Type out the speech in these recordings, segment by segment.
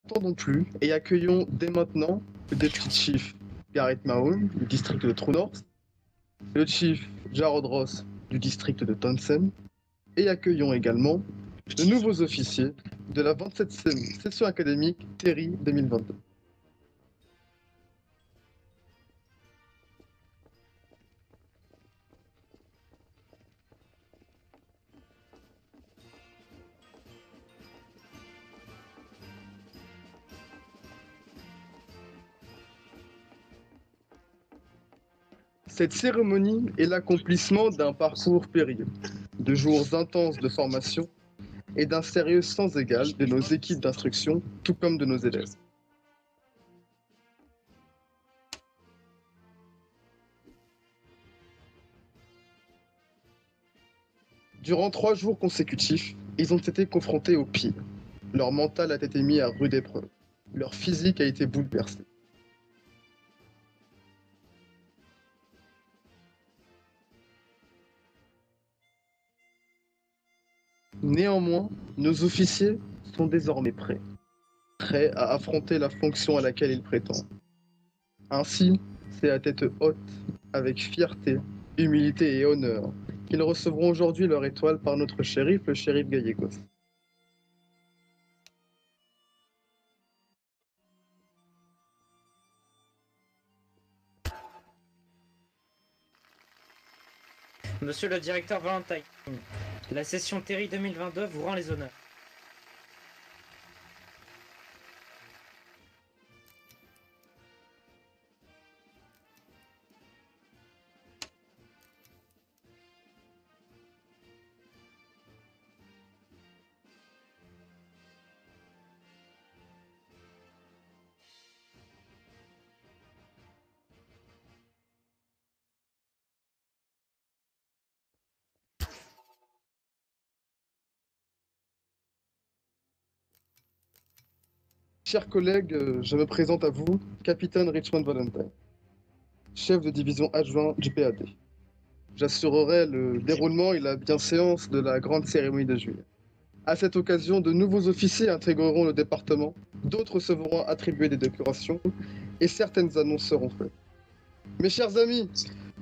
N'attendons plus et accueillons dès maintenant le Deputy Chief Gareth Mahone du district de True North, le Chief Jarod Ross du district de Townsend, et accueillons également de nouveaux officiers de la 27e session académique Terry 2022. Cette cérémonie est l'accomplissement d'un parcours périlleux, de jours intenses de formation et d'un sérieux sans égal de nos équipes d'instruction, tout comme de nos élèves. Durant 3 jours consécutifs, ils ont été confrontés au pire. Leur mental a été mis à rude épreuve. Leur physique a été bouleversé. Néanmoins, nos officiers sont désormais prêts à affronter la fonction à laquelle ils prétendent. Ainsi, c'est à tête haute, avec fierté, humilité et honneur, qu'ils recevront aujourd'hui leur étoile par notre shérif, le shérif Gallegos. Monsieur le directeur Valentine, la session Terry 2022 vous rend les honneurs. Chers collègues, je me présente à vous, capitaine Richmond Valentine, chef de division adjoint du PAD. J'assurerai le déroulement et la bienséance de la grande cérémonie de juillet. À cette occasion, de nouveaux officiers intégreront le département, d'autres se verront attribuer des décorations et certaines annonces seront faites. Mes chers amis,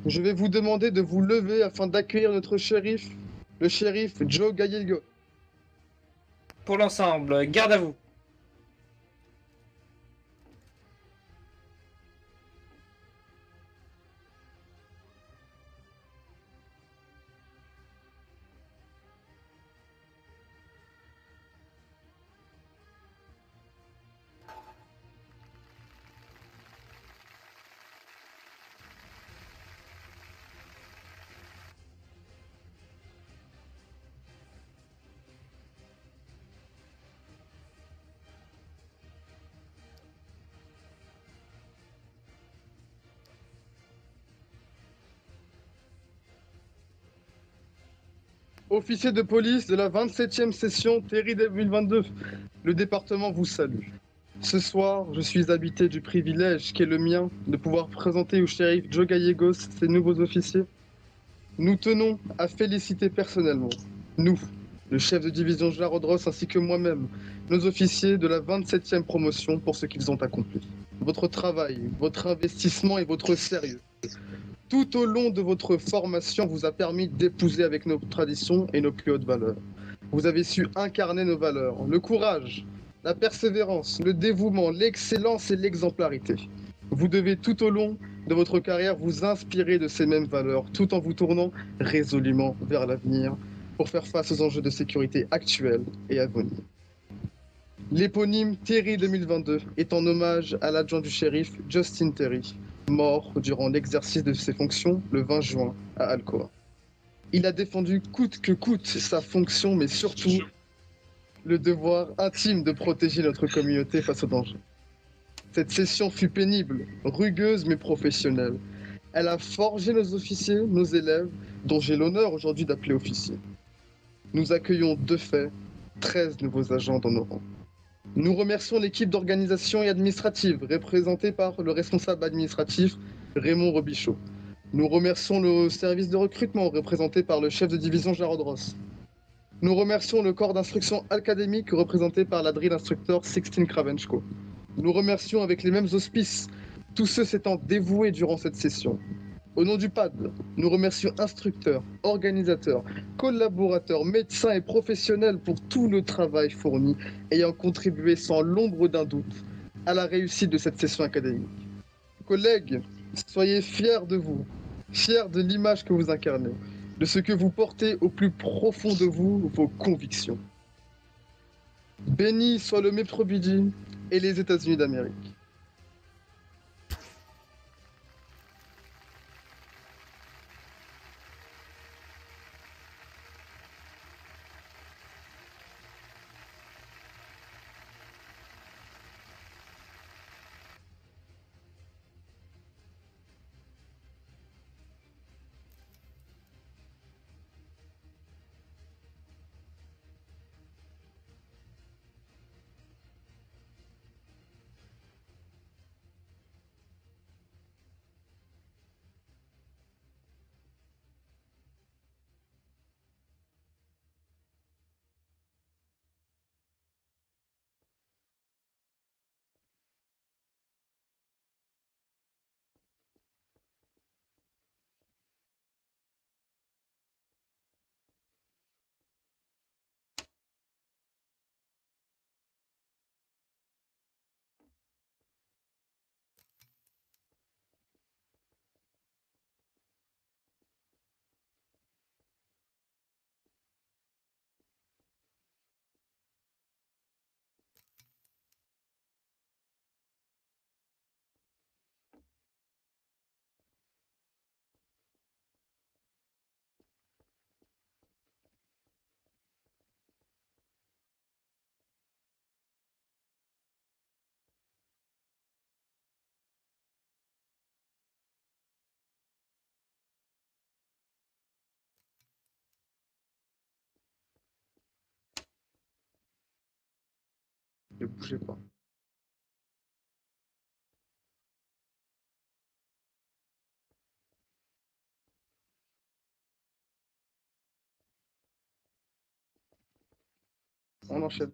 je vais vous demander de vous lever afin d'accueillir notre shérif, le shérif Joe Gallego. Pour l'ensemble, garde à vous. Officier de police de la 27e session Terry 2022, le département vous salue. Ce soir, je suis habité du privilège qui est le mien de pouvoir présenter au shérif Joe Gallegos ses nouveaux officiers. Nous tenons à féliciter personnellement, nous, le chef de division Jarod Ross ainsi que moi-même, nos officiers de la 27e promotion pour ce qu'ils ont accompli. Votre travail, votre investissement et votre sérieux tout au long de votre formation vous a permis d'épouser avec nos traditions et nos plus hautes valeurs. Vous avez su incarner nos valeurs, le courage, la persévérance, le dévouement, l'excellence et l'exemplarité. Vous devez tout au long de votre carrière vous inspirer de ces mêmes valeurs, tout en vous tournant résolument vers l'avenir pour faire face aux enjeux de sécurité actuels et à venir. L'éponyme Terry 2022 est en hommage à l'adjoint du shérif Justin Terry, mort durant l'exercice de ses fonctions le 20 juin à Alcoa. Il a défendu coûte que coûte sa fonction, mais surtout le devoir intime de protéger notre communauté face aux dangers. Cette session fut pénible, rugueuse mais professionnelle. Elle a forgé nos officiers, nos élèves, dont j'ai l'honneur aujourd'hui d'appeler officiers. Nous accueillons de fait 13 nouveaux agents dans nos rangs. Nous remercions l'équipe d'organisation et administrative, représentée par le responsable administratif Raymond Robichaud. Nous remercions le service de recrutement, représenté par le chef de division Jarod Ross. Nous remercions le corps d'instruction académique représenté par la drill instructeur Sixtine Kravenchko. Nous remercions avec les mêmes auspices tous ceux s'étant dévoués durant cette session. Au nom du PAD, nous remercions instructeurs, organisateurs, collaborateurs, médecins et professionnels pour tout le travail fourni ayant contribué sans l'ombre d'un doute à la réussite de cette session académique. Collègues, soyez fiers de vous, fiers de l'image que vous incarnez, de ce que vous portez au plus profond de vous, vos convictions. Béni soit le Maître Bidi et les États-Unis d'Amérique. Ne bougez pas. On enchaîne.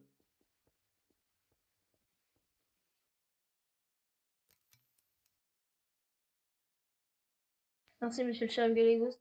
Merci, monsieur le shérif Gallegos.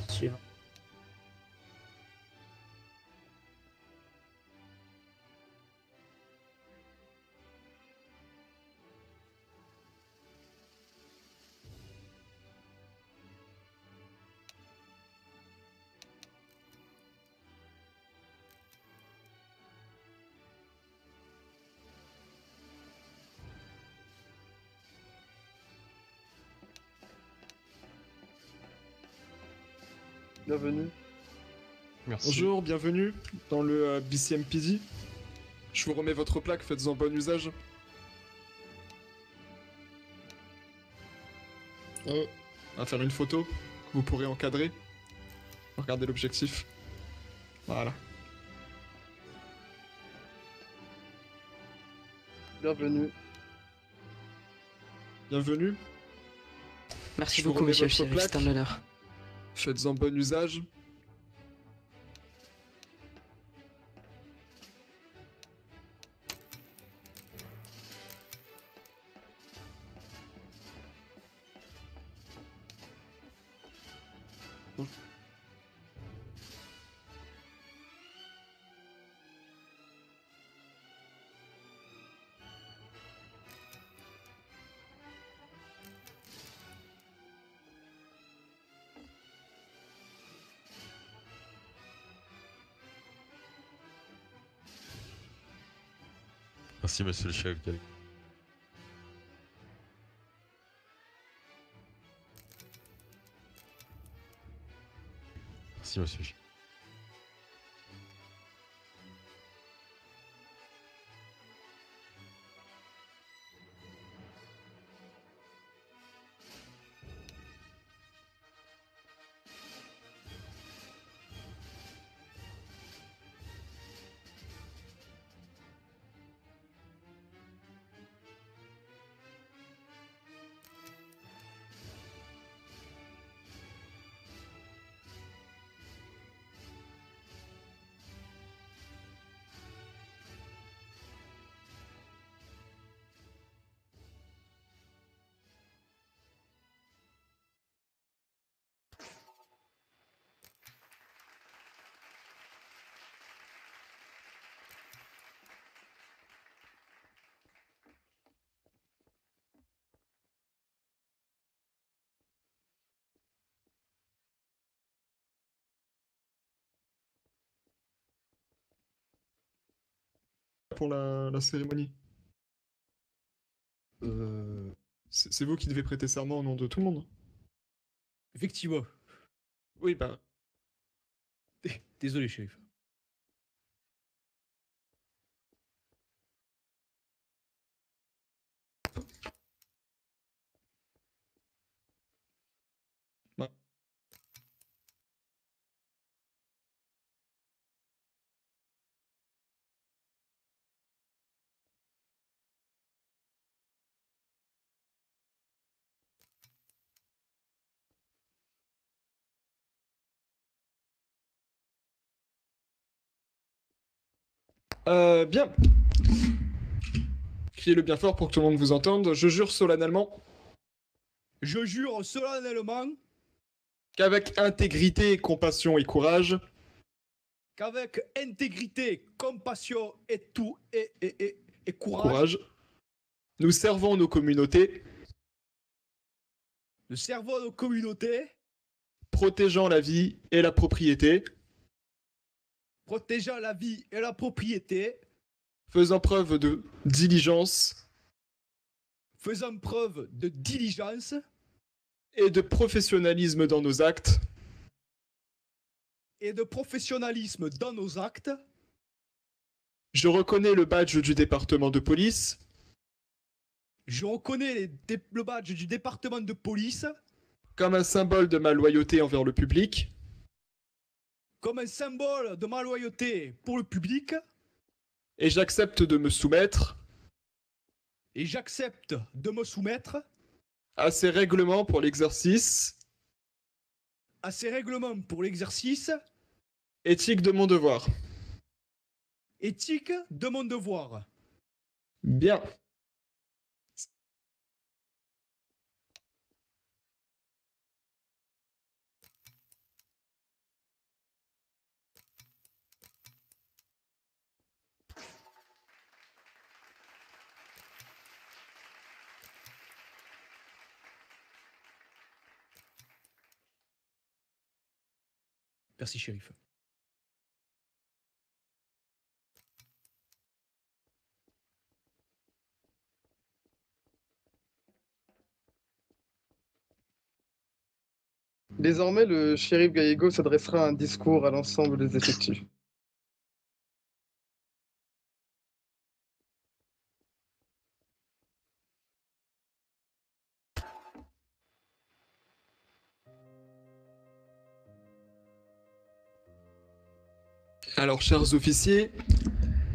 Suivant. Bienvenue. Merci. Bonjour, bienvenue dans le BCMPD. Je vous remets votre plaque, faites-en bon usage. On va faire une photo que vous pourrez encadrer. Regardez l'objectif. Voilà. Bienvenue. Bienvenue. Merci Je vous beaucoup, remets monsieur le votre shérif, c'est un plaque. honneur. Faites-en bon usage. Merci, monsieur le chef. Merci, monsieur. Pour la cérémonie. C'est vous qui devez prêter serment au nom de tout le monde. Effectivement. Oui, bah, Désolé, shérif. bah. Bien. Criez-le bien fort pour que tout le monde vous entende. Je jure solennellement Je jure solennellement qu'avec intégrité, compassion et courage, qu'avec intégrité, compassion et tout et courage, nous servons nos communautés, nous servons nos communautés, protégeant la vie et la propriété, protégeant la vie et la propriété, faisant preuve de diligence faisant preuve de diligence et de professionnalisme dans nos actes, et de professionnalisme dans nos actes. je reconnais le badge du département de police Je reconnais le badge du département de police comme un symbole de ma loyauté envers le public, comme un symbole de ma loyauté pour le public, et j'accepte de me soumettre et j'accepte de me soumettre à ces règlements pour l'exercice à ces règlements pour l'exercice éthique de mon devoir. éthique de mon devoir. Bien. Merci, shérif. Désormais, le shérif Gallego s'adressera un discours à l'ensemble des effectifs. Alors, chers officiers,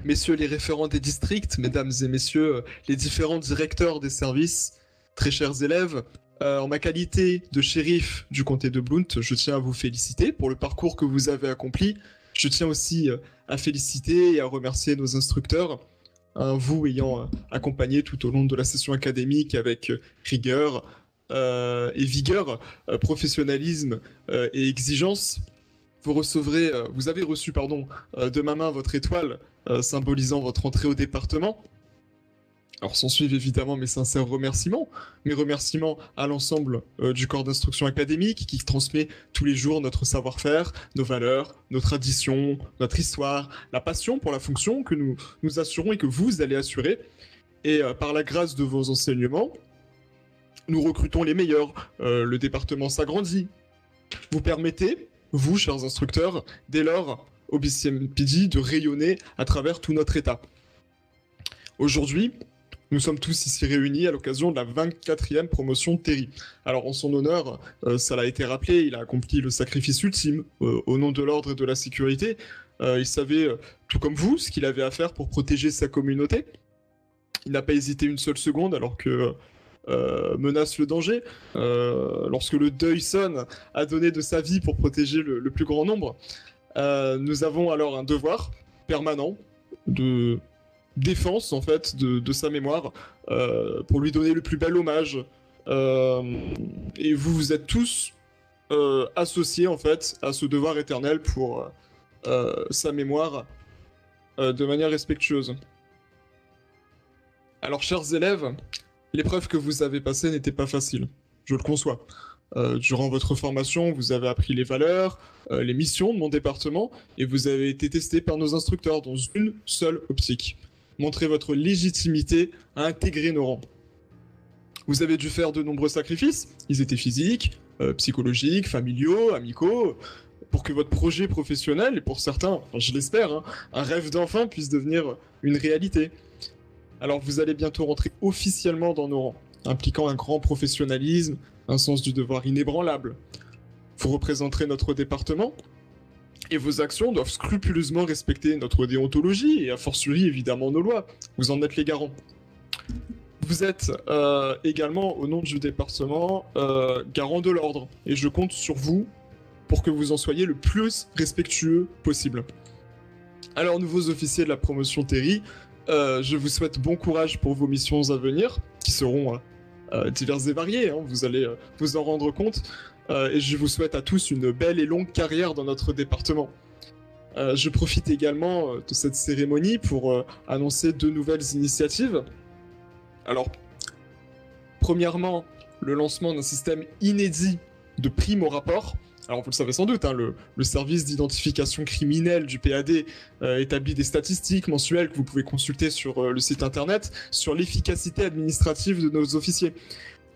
messieurs les référents des districts, mesdames et messieurs les différents directeurs des services, très chers élèves, en ma qualité de shérif du comté de Blount, je tiens à vous féliciter pour le parcours que vous avez accompli. Je tiens aussi à féliciter et à remercier nos instructeurs, vous ayant accompagné tout au long de la session académique avec rigueur et vigueur, professionnalisme et exigence. Vous avez reçu, de ma main votre étoile symbolisant votre entrée au département. Alors s'ensuivent évidemment mes sincères remerciements, mes remerciements à l'ensemble du corps d'instruction académique qui transmet tous les jours notre savoir-faire, nos valeurs, nos traditions, notre histoire, la passion pour la fonction que nous assurons et que vous allez assurer. Et par la grâce de vos enseignements, nous recrutons les meilleurs, le département s'agrandit. Vous permettez, vous, chers instructeurs, dès lors au BCMPD de rayonner à travers tout notre État. Aujourd'hui, nous sommes tous ici réunis à l'occasion de la 24e promotion de Terry. Alors en son honneur, ça l'a été rappelé, il a accompli le sacrifice ultime au nom de l'ordre et de la sécurité. Il savait, tout comme vous, ce qu'il avait à faire pour protéger sa communauté. Il n'a pas hésité une seule seconde alors que menace le danger. Lorsque le deuil sonne, a donné de sa vie pour protéger le plus grand nombre. Nous avons alors un devoir permanent de défense en fait de sa mémoire pour lui donner le plus bel hommage. Et vous êtes tous associés en fait à ce devoir éternel pour sa mémoire de manière respectueuse. Alors chers élèves, l'épreuve que vous avez passée n'était pas facile, je le conçois. Durant votre formation, vous avez appris les valeurs, les missions de mon département, et vous avez été testé par nos instructeurs dans une seule optique. Montrer votre légitimité à intégrer nos rangs. Vous avez dû faire de nombreux sacrifices, ils étaient physiques, psychologiques, familiaux, amicaux, pour que votre projet professionnel, et pour certains, je l'espère, hein, un rêve d'enfant puisse devenir une réalité. Alors vous allez bientôt rentrer officiellement dans nos rangs, impliquant un grand professionnalisme, un sens du devoir inébranlable. Vous représenterez notre département, et vos actions doivent scrupuleusement respecter notre déontologie, et a fortiori évidemment nos lois. Vous en êtes les garants. Vous êtes également, au nom du département, garant de l'ordre, et je compte sur vous pour que vous en soyez le plus respectueux possible. Alors, nouveaux officiers de la promotion Terry, je vous souhaite bon courage pour vos missions à venir, qui seront diverses et variées, hein, vous allez vous en rendre compte, et je vous souhaite à tous une belle et longue carrière dans notre département. Je profite également de cette cérémonie pour annoncer 2 nouvelles initiatives. Alors, premièrement, le lancement d'un système inédit de primes au rapport. Alors vous le savez sans doute, hein, le service d'identification criminelle du PAD établit des statistiques mensuelles que vous pouvez consulter sur le site internet sur l'efficacité administrative de nos officiers.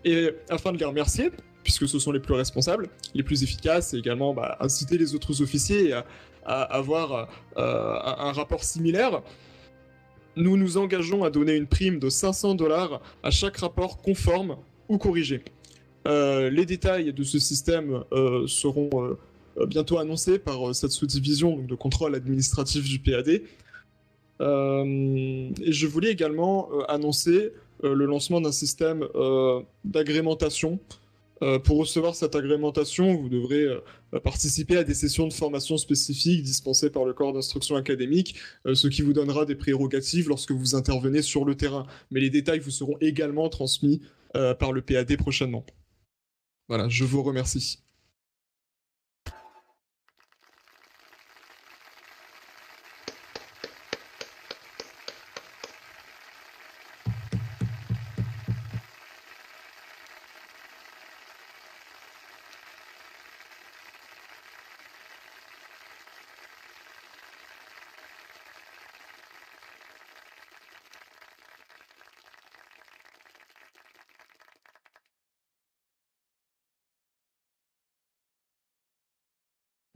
Et afin de les remercier, puisque ce sont les plus responsables, les plus efficaces, et également inciter les autres officiers à avoir un rapport similaire, nous nous engageons à donner une prime de 500 $ à chaque rapport conforme ou corrigé. Les détails de ce système seront bientôt annoncés par cette sous-division de contrôle administratif du PAD. Et je voulais également annoncer le lancement d'un système d'agrémentation. Pour recevoir cette agrémentation, vous devrez participer à des sessions de formation spécifiques dispensées par le corps d'instruction académique, ce qui vous donnera des prérogatives lorsque vous intervenez sur le terrain. Mais les détails vous seront également transmis par le PAD prochainement. Voilà, je vous remercie.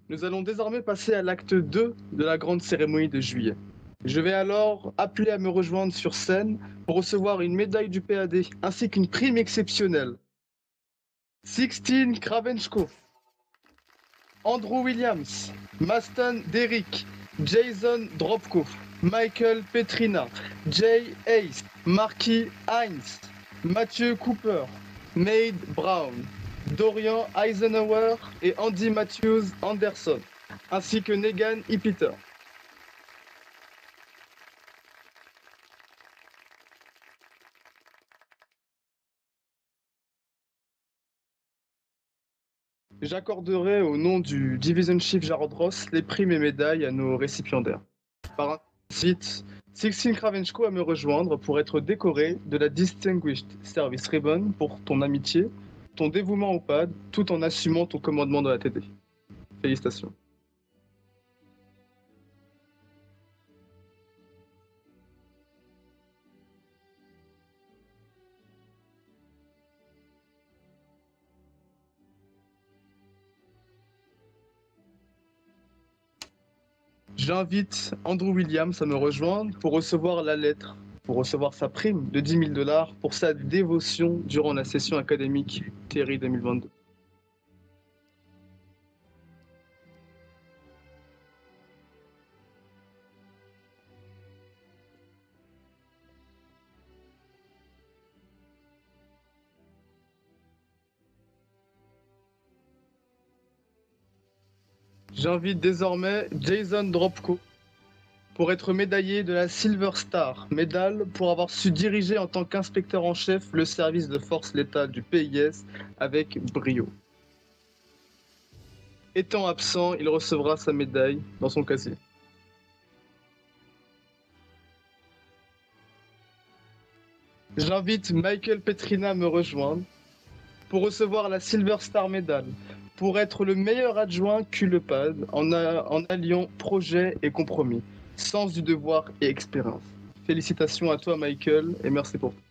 Nous allons désormais passer à l'acte 2 de la grande cérémonie de juillet. Je vais alors appeler à me rejoindre sur scène pour recevoir une médaille du PAD ainsi qu'une prime exceptionnelle. Sixtine Kravenchko, Andrew Williams, Maston Derrick, Jason Dropko, Michael Petrina, Jay Ace, Marky Hines, Mathieu Cooper, Maid Brown, Dorian Eisenhower et Andy Matthews Anderson, ainsi que Negan Peter. J'accorderai au nom du Division Chief Jarod Ross les primes et médailles à nos récipiendaires. Par suite, Sixtine Kravenchko à me rejoindre pour être décoré de la Distinguished Service Ribbon pour ton amitié, ton dévouement au PAD, tout en assumant ton commandement de la TD. Félicitations. J'invite Andrew Williams à me rejoindre pour recevoir la lettre, pour recevoir sa prime de 10 000 $ pour sa dévotion durant la session académique Terry 2022. J'invite désormais Jason Dropko pour être médaillé de la Silver Star, médaille pour avoir su diriger en tant qu'inspecteur en chef le service de force létale du PIS avec brio. Étant absent, il recevra sa médaille dans son casier. J'invite Michael Petrina à me rejoindre pour recevoir la Silver Star Medal, pour être le meilleur adjoint QLEPAD en alliant projet et compromis, sens du devoir et expérience. Félicitations à toi Michael et merci pour tout.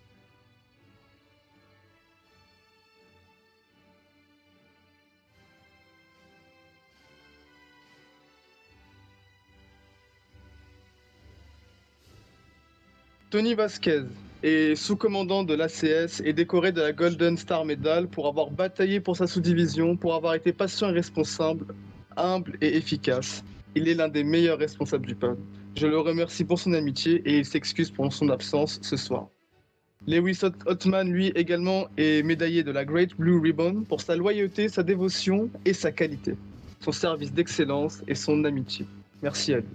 Tony Vasquez est sous-commandant de l'ACS et décoré de la Golden Star Medal pour avoir bataillé pour sa sous-division, pour avoir été patient et responsable, humble et efficace. Il est l'un des meilleurs responsables du PAD. Je le remercie pour son amitié et il s'excuse pour son absence ce soir. Lewis Ottman, lui également, est médaillé de la Great Blue Ribbon pour sa loyauté, sa dévotion et sa qualité, son service d'excellence et son amitié. Merci à lui.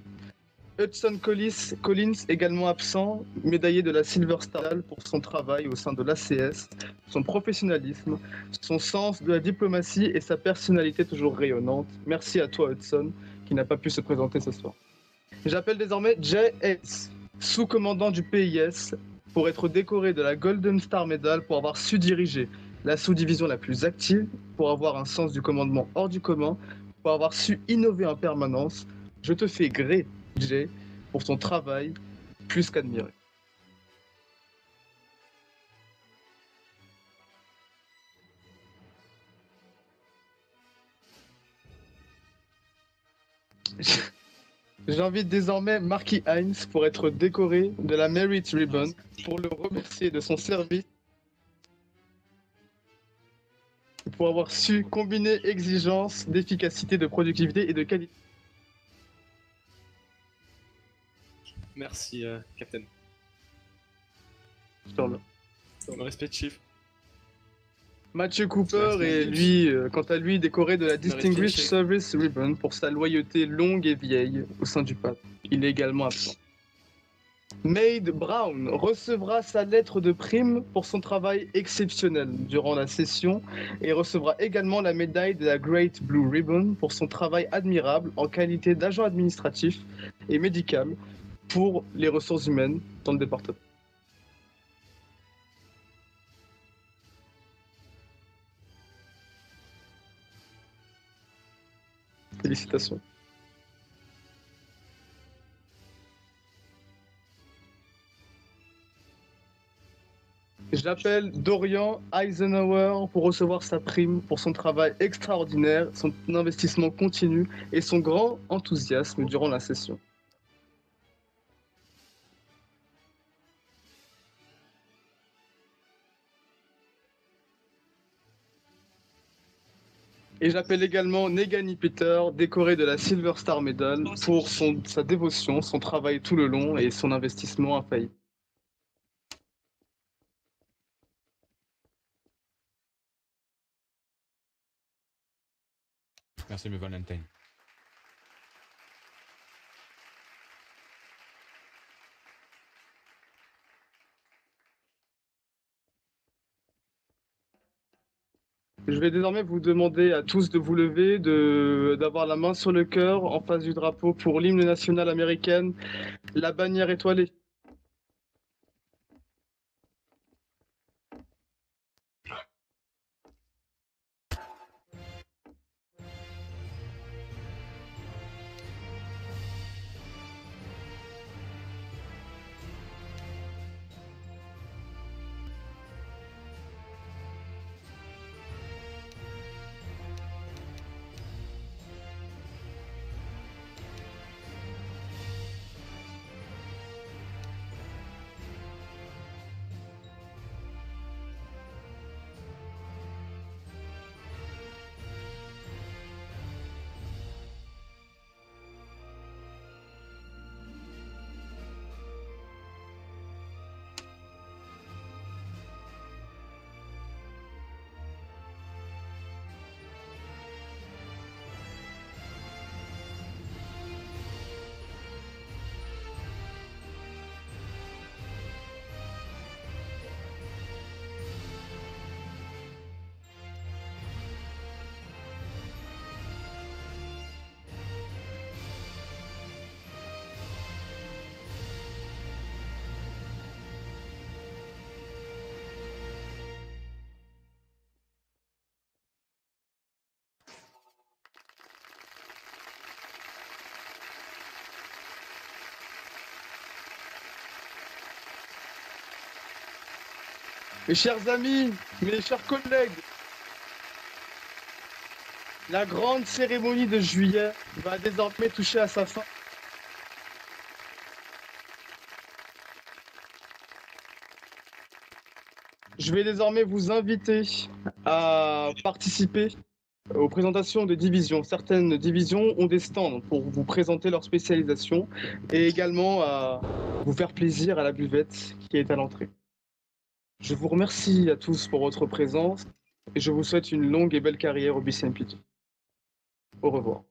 Hudson Collins, également absent, médaillé de la Silver Star pour son travail au sein de l'ACS, son professionnalisme, son sens de la diplomatie et sa personnalité toujours rayonnante. Merci à toi Hudson, qui n'a pas pu se présenter ce soir. J'appelle désormais Jay Hayes, sous-commandant du PIS, pour être décoré de la Golden Star Medal pour avoir su diriger la sous-division la plus active, pour avoir un sens du commandement hors du commun, pour avoir su innover en permanence. Je te fais gré, Jay, pour ton travail plus qu'admiré. J'invite désormais Marky Hines pour être décoré de la Merit Ribbon pour le remercier de son service et pour avoir su combiner exigence d'efficacité, de productivité et de qualité. Merci, Captain. Je te remercie. Dans le respect, Chief. Matthew Cooper est lui, quant à lui, décoré de la Distinguished Service Ribbon pour sa loyauté longue et vieille au sein du PAD. Il est également absent. Maid Brown recevra sa lettre de prime pour son travail exceptionnel durant la session et recevra également la médaille de la Great Blue Ribbon pour son travail admirable en qualité d'agent administratif et médical pour les ressources humaines dans le département. Félicitations. J'appelle Dorian Eisenhower pour recevoir sa prime pour son travail extraordinaire, son investissement continu et son grand enthousiasme durant la session. Et j'appelle également Negani Peter, décoré de la Silver Star Medal, pour sa dévotion, son travail tout le long et son investissement infaillible. Merci, M. Valentine. Je vais désormais vous demander à tous de vous lever, d'avoir la main sur le cœur en face du drapeau pour l'hymne national américaine, la bannière étoilée. Mes chers amis, mes chers collègues, la grande cérémonie de juillet va désormais toucher à sa fin. Je vais désormais vous inviter à participer aux présentations de divisions. Certaines divisions ont des stands pour vous présenter leur spécialisation et également à vous faire plaisir à la buvette qui est à l'entrée. Je vous remercie à tous pour votre présence et je vous souhaite une longue et belle carrière au BCMPG. Au revoir.